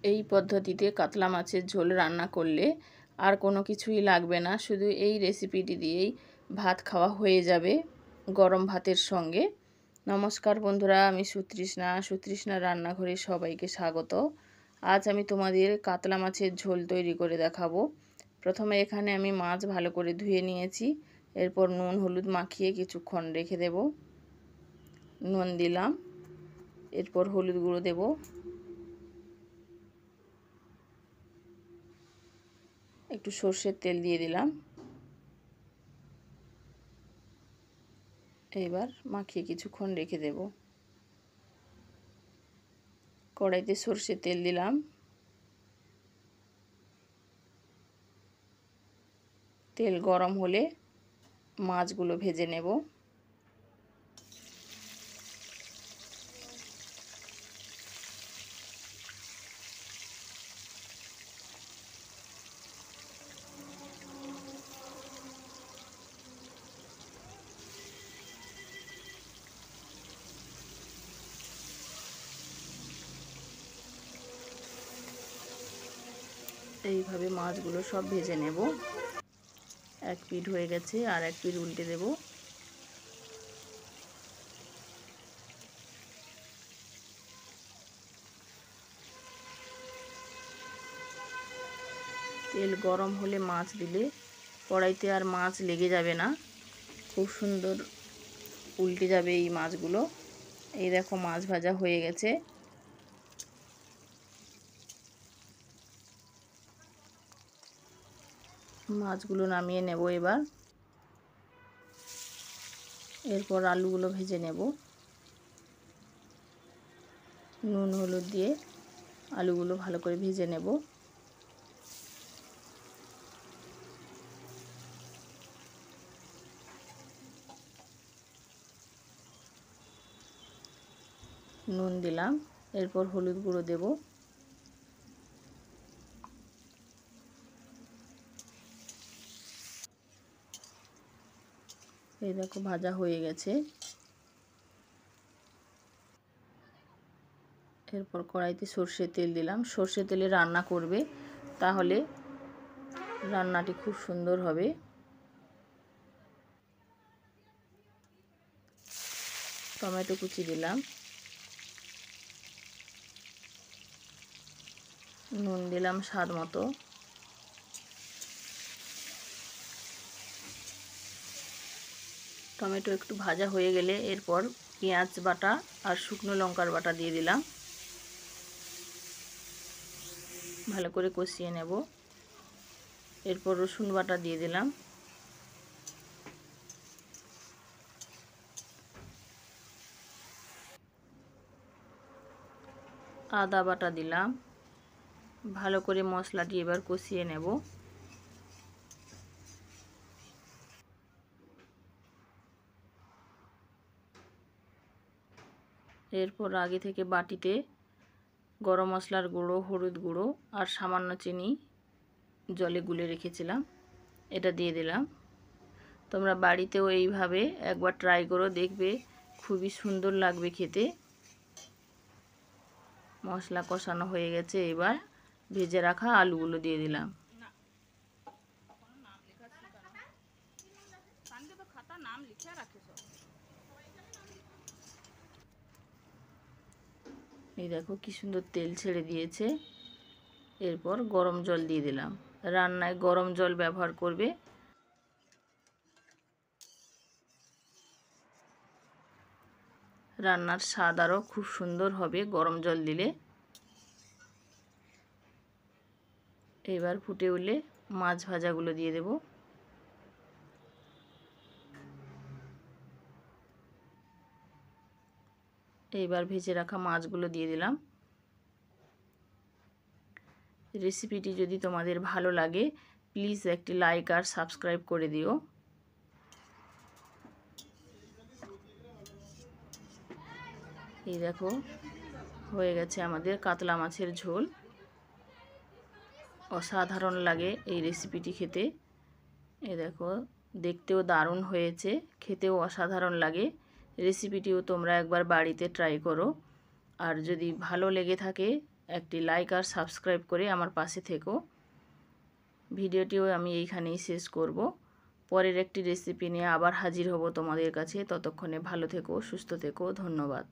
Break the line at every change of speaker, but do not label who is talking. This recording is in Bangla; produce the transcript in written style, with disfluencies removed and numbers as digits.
এই পদ্ধতিতে কাতলা মাছের ঝোল রান্না করলে আর কোনো কিছুই লাগবে না, শুধু এই রেসিপিটি দিয়েই ভাত খাওয়া হয়ে যাবে গরম ভাতের সঙ্গে। নমস্কার বন্ধুরা, আমি সুতৃষ্ণা রান্নাঘরে সবাইকে স্বাগত। আজ আমি তোমাদের কাতলা মাছের ঝোল তৈরি করে দেখাবো। প্রথমে এখানে আমি মাছ ভালো করে ধুয়ে নিয়েছি। এরপর নুন হলুদ মাখিয়ে কিছুক্ষণ রেখে দেব। নুন দিলাম, এরপর হলুদ গুঁড়ো দেব, একটু সর্ষের তেল দিয়ে দিলাম। এবার মাখিয়ে কিছুক্ষণ রেখে দেব। কড়াইতে সর্ষের তেল দিলাম, তেল গরম হলে মাছগুলো ভেজে নেব। এইভাবে মাছগুলো সব ভেজে নেব। এক পিঠ হয়ে গেছে, আর এক পিঠ উল্টে দেব। তেল গরম হলে মাছ দিলে কড়াইতে আর মাছ লেগে যাবে না, খুব সুন্দর উল্টে যাবে এই মাছগুলো। এই দেখো মাছ ভাজা হয়ে গেছে। মাছগুলো নামিয়ে নেব এবার। এরপর আলুগুলো ভেজে নেব। নুন হলুদ দিয়ে আলুগুলো ভালো করে ভেজে নেব। নুন দিলাম, এরপর হলুদ গুঁড়ো দেব। এই দেখো ভাজা হয়ে গেছে। এরপর কড়াইতে সর্ষের তেল দিলাম। সর্ষের তেলে রান্না করবে, তাহলে রান্নাটি খুব সুন্দর হবে। টমেটো কুচি দিলাম, নুন দিলাম স্বাদ মতো। টমেটো একটু ভাজা হয়ে গেলে এরপর পেঁয়াজ বাটা আর শুকনো লঙ্কার বাটা দিয়ে দিলাম। ভালো করে কষিয়ে নেব। এরপর রসুন বাটা দিয়ে দিলাম। আদা বাটা দিলাম। ভালো করে মশলাটি এবার কষিয়ে নেব। এরপর আগে থেকে বাটিতে গরম মশলার গুঁড়ো, হলুদ গুঁড়ো আর সামান্য চিনি জলে গুলে রেখেছিলাম, এটা দিয়ে দিলাম। তোমরা বাড়িতেও এইভাবে একবার ট্রাই করো, দেখবে খুবই সুন্দর লাগবে খেতে। মশলা কষানো হয়ে গেছে, এবার ভেজে রাখা আলুগুলো দিয়ে দিলাম। এই দেখো কি সুন্দর তেল ছেড়ে দিয়েছে। এরপর গরম জল দিয়ে দিলাম। রান্নায় গরম জল ব্যবহার করবে। রান্নার স্বাদ আরও খুব সুন্দর হবে গরম জল দিলে। এবার ফুটে উঠলে মাছ ভাজাগুলো দিয়ে দেব। এইবার ভেজে রাখা মাছগুলো দিয়ে দিলাম। রেসিপিটি যদি তোমাদের ভালো লাগে প্লিজ একটি লাইক আর সাবস্ক্রাইব করে দিও। এই দেখো হয়ে গেছে আমাদের কাতলা মাছের ঝোল। অসাধারণ লাগে এই রেসিপিটি খেতে। এই দেখো দেখতেও দারুণ হয়েছে, খেতেও অসাধারণ লাগে। রেসিপিটিও তোমরা একবার বাড়িতে ট্রাই করো। আর যদি ভালো লেগে থাকে একটি লাইক আর সাবস্ক্রাইব করে আমার পাশে থেকো। ভিডিওটিও আমি এইখানেই শেষ করব। পরের একটি রেসিপি নিয়ে আবার হাজির হব তোমাদের কাছে। ততক্ষণে ভালো থেকো, সুস্থ থেকো। ধন্যবাদ।